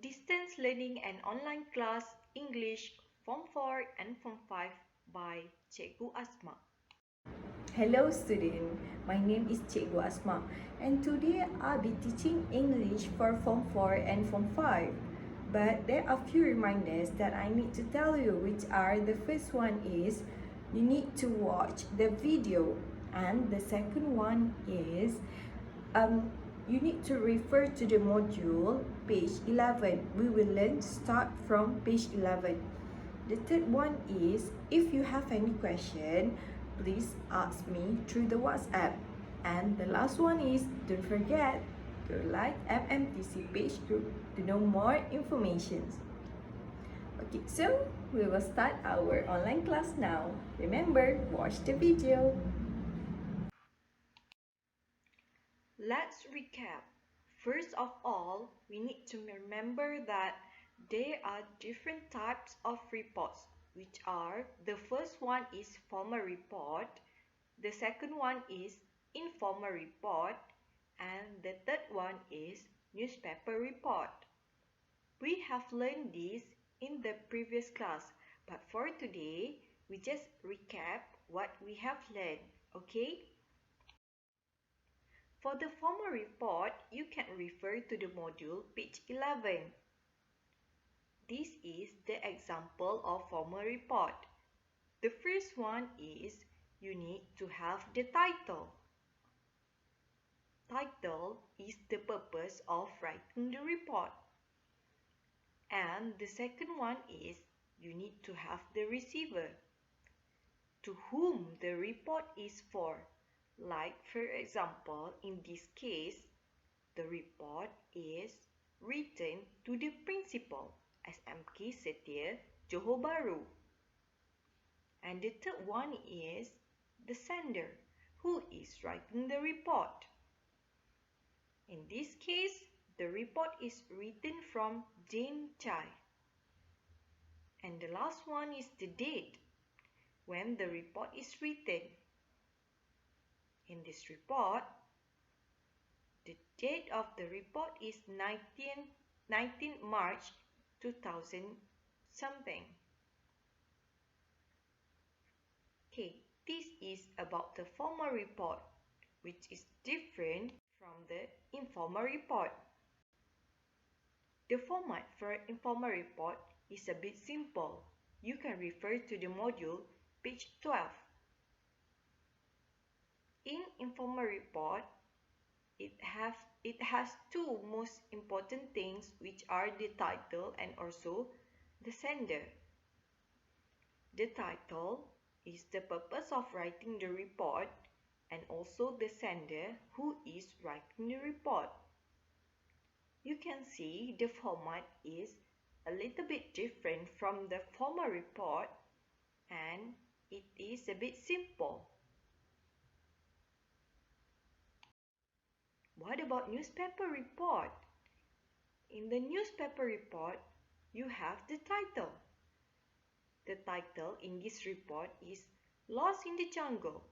Distance Learning and Online Class English Form 4 and Form 5 by Cikgu Asma. Hello student, my name is Cikgu Asma and today I'll be teaching English for Form 4 and Form 5. But there are few reminders that I need to tell you, which are: the first one is you need to watch the video, and the second one is you need to refer to the module page 11. We will learn to start from page 11. The third one is, if you have any question, please ask me through the WhatsApp. And the last one is, don't forget to like MMTC page group to know more information. Okay, so we will start our online class now. Remember, watch the video. Let's recap. First of all, we need to remember that there are different types of reports, which are: the first one is formal report, the second one is informal report, and the third one is newspaper report. We have learned this in the previous class, but for today, we just recap what we have learned, okay? For the formal report, you can refer to the module page 11. This is the example of formal report. The first one is you need to have the title. Title is the purpose of writing the report. And the second one is you need to have the receiver, to whom the report is for. Like, for example, in this case, the report is written to the principal, SMK Setia, Johor Bahru. And the third one is the sender, who is writing the report. In this case, the report is written from Jane Chai. And the last one is the date, when the report is written. In this report, the date of the report is 19 March 2000 something. Okay, this is about the formal report, which is different from the informal report. The format for informal report is a bit simple. You can refer to the module page 12. In informal report, it has two most important things, which are the title and also the sender. The title is the purpose of writing the report, and also the sender, who is writing the report. You can see the format is a little bit different from the formal report, and it is a bit simple. What about newspaper report? In the newspaper report, you have the title. The title in this report is Lost in the Jungle.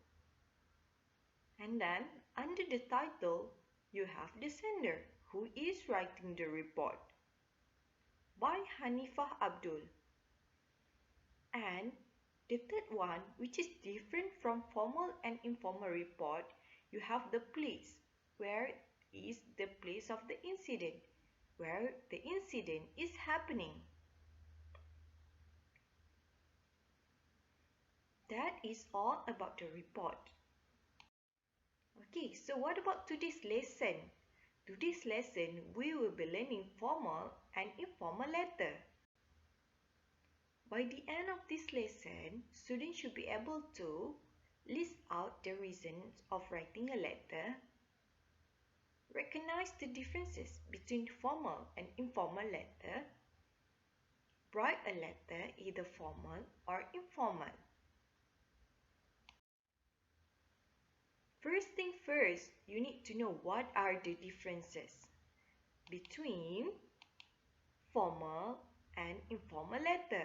And then under the title, you have the sender, who is writing the report, by Hanifah Abdul. And the third one, which is different from formal and informal report, you have the place. Where is the place of the incident? Where the incident is happening. That is all about the report. Okay, so what about today's lesson? Today's lesson, we will be learning formal and informal letter. By the end of this lesson, students should be able to list out the reasons of writing a letter, recognize the differences between formal and informal letter, write a letter either formal or informal. First thing first, you need to know what are the differences between formal and informal letter.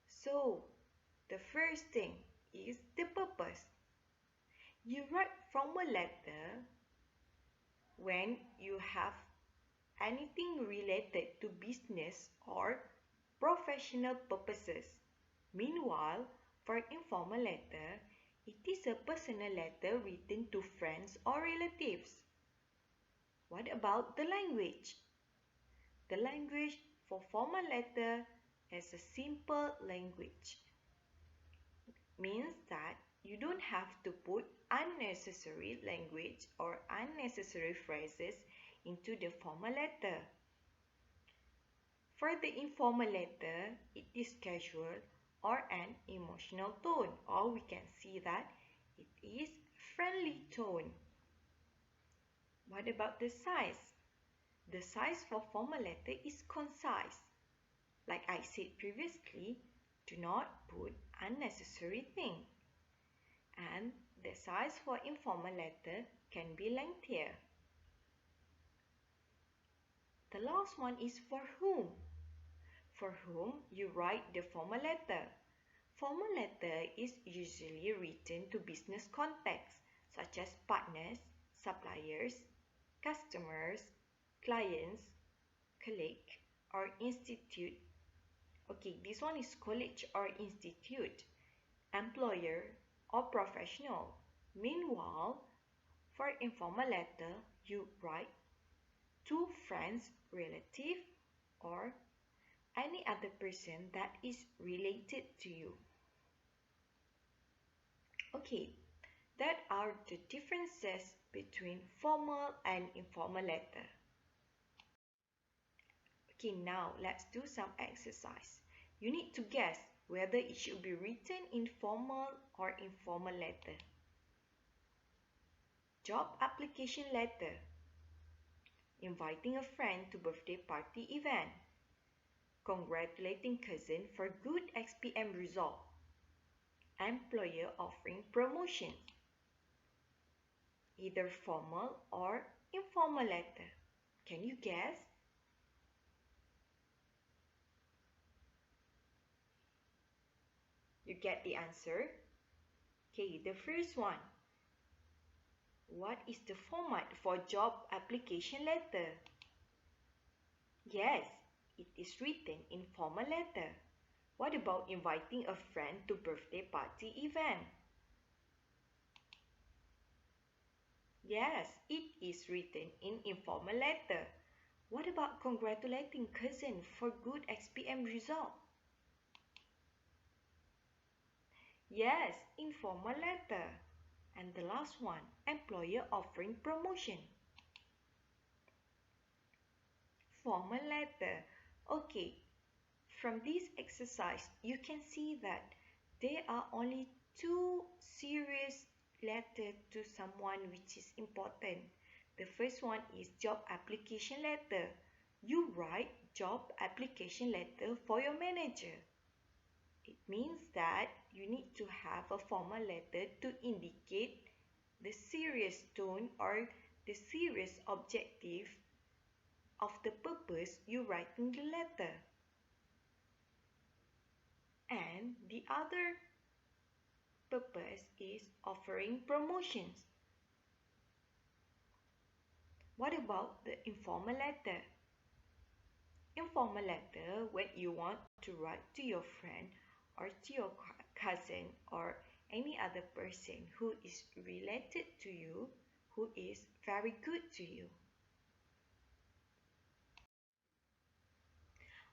So, the first thing is the purpose. You write formal letter when you have anything related to business or professional purposes. Meanwhile, for informal letter, it is a personal letter written to friends or relatives. What about the language? The language for formal letter is a simple language. Means that you don't have to put unnecessary language or unnecessary phrases into the formal letter. For the informal letter, it is casual or an emotional tone, or we can see that it is friendly tone. What about the size? The size for formal letter is concise. Like I said previously, do not put unnecessary thing. And the size for informal letter can be lengthier. The last one is for whom. For whom you write the formal letter. Formal letter is usually written to business contacts such as partners, suppliers, customers, clients, colleague, or institute. Okay, this one is college or institute, employer, or professional. Meanwhile, for informal letter, you write to friends, relative, or any other person that is related to you. Okay, that are the differences between formal and informal letter. Okay, now let's do some exercise. You need to guess whether it should be written in formal or informal letter. Job application letter. Inviting a friend to birthday party event. Congratulating cousin for good XPM result. Employer offering promotion. Either formal or informal letter. Can you guess? You get the answer? Okay, the first one. What is the format for job application letter? Yes, it is written in formal letter. What about inviting a friend to birthday party event? Yes, it is written in informal letter. What about congratulating cousin for good XPM result? Yes, informal letter. And the last one, employer offering promotion. Formal letter. Okay, from this exercise, you can see that there are only two serious letters to someone which is important. The first one is job application letter. You write job application letter for your manager. It means that you need to have a formal letter to indicate the serious tone or the serious objective of the purpose you write in the letter. And the other purpose is offering promotions. What about the informal letter? Informal letter, when you want to write to your friend or to your cousin or any other person who is related to you, who is very good to you.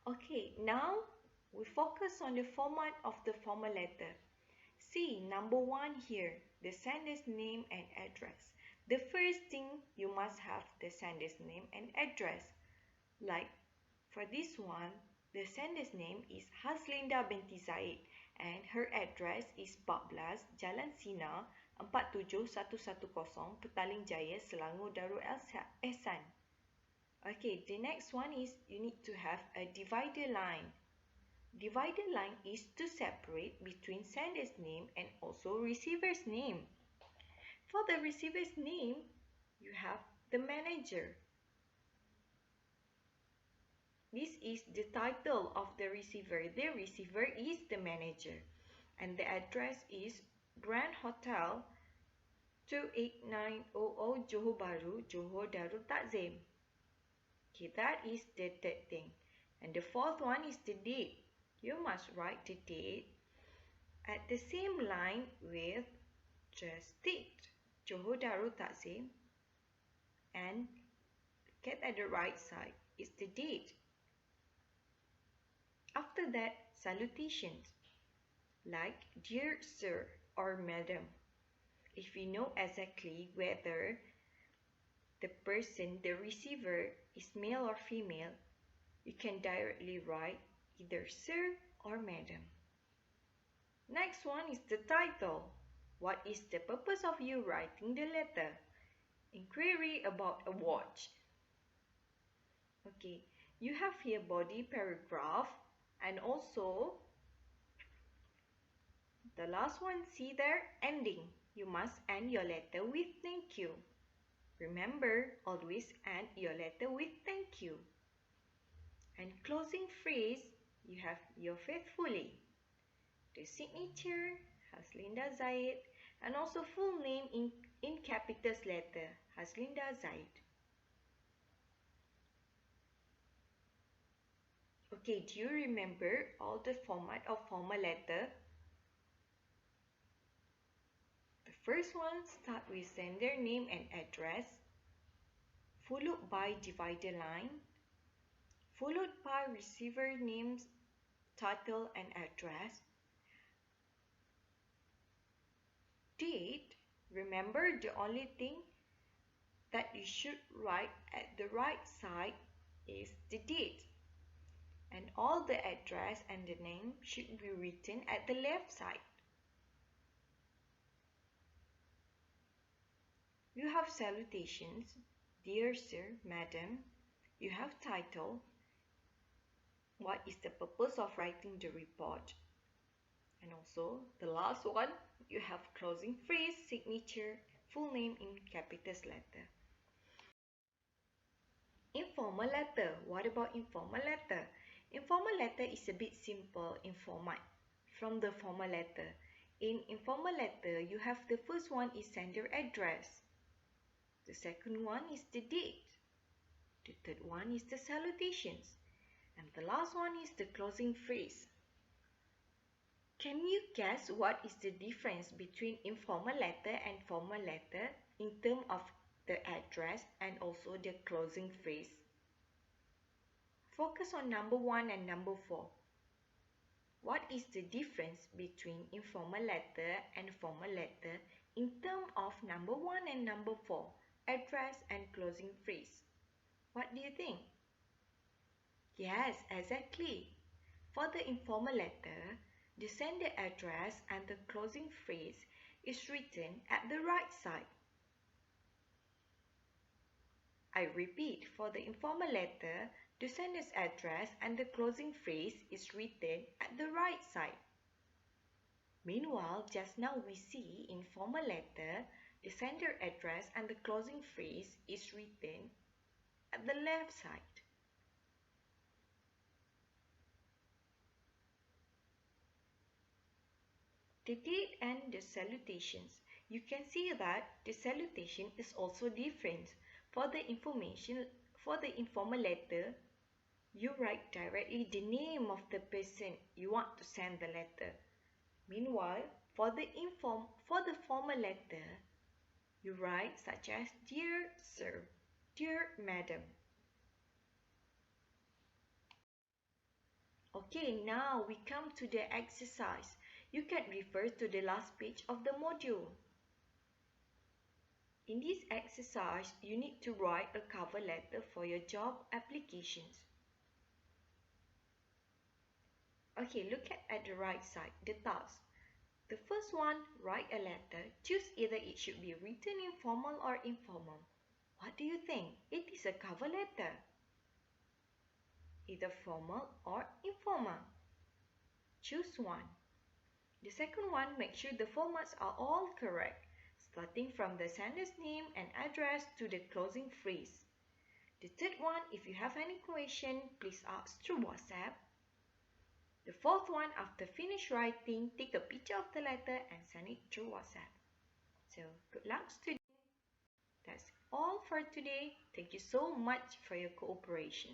Okay, now we focus on the format of the formal letter. See number 1 here, the sender's name and address. The first thing you must have the sender's name and address. Like for this one, the sender's name is Haslinda binti Zaid and her address is 14 Jalan Sina 47110 Petaling Jaya, Selangor, Darul Ehsan. Okay, the next one is you need to have a divider line. Divider line is to separate between sender's name and also receiver's name. For the receiver's name, you have the manager. This is the title of the receiver. The receiver is the manager. And the address is Grand Hotel 28900 Johor Bahru, Johor Darul Takzim. Okay, that is the third thing. And the fourth one is the date. You must write the date at the same line with just date. Johor Darul Takzim, and get at the right side is the date. After that, salutations like dear sir or madam. If you know exactly whether the person, the receiver, is male or female, you can directly write either sir or madam. Next one is the title. What is the purpose of you writing the letter? Inquiry about a watch. Okay, you have here body paragraph, and also the last one, see there, ending. You must end your letter with thank you. Remember, always end your letter with thank you. And closing phrase, you have your faithfully. The signature, Haslinda Zaid, and also full name in capitals letter, Haslinda Zaid. Okay, do you remember all the format of formal letter? The first one start with sender name and address, followed by divider line, followed by receiver names, title and address. Date, remember the only thing that you should write at the right side is the date. And all the address and the name should be written at the left side. You have salutations, dear sir, madam. You have title, what is the purpose of writing the report? And also the last one, you have closing phrase, signature, full name in capitals letter. Informal letter. What about informal letter? Informal letter is a bit simple in format from the formal letter. In informal letter, you have the first one is sender address. The second one is the date. The third one is the salutations. And the last one is the closing phrase. Can you guess what is the difference between informal letter and formal letter in terms of the address and also the closing phrase? Focus on number 1 and number 4. What is the difference between informal letter and formal letter in terms of number 1 and number 4, address and closing phrase? What do you think? Yes, exactly. For the informal letter, the sender address and the closing phrase is written at the right side. I repeat, for the informal letter, the sender's address and the closing phrase is written at the right side. Meanwhile, just now we see in formal letter, the sender address and the closing phrase is written at the left side. The date and the salutations. You can see that the salutation is also different. For the informal letter, you write directly the name of the person you want to send the letter. Meanwhile, for the formal letter, you write such as dear sir, dear madam. Okay, now we come to the exercise. You can refer to the last page of the module. In this exercise, you need to write a cover letter for your job applications. Okay, look at the right side, the task. The first one, write a letter. Choose either it should be written in formal or informal. What do you think? It is a cover letter. Either formal or informal. Choose one. The second one, make sure the formats are all correct, starting from the sender's name and address to the closing phrase. The third one, if you have any question, please ask through WhatsApp. The fourth one, after finish writing, take a picture of the letter and send it through WhatsApp. So, good luck students. That's all. all for today. Thank you so much for your cooperation.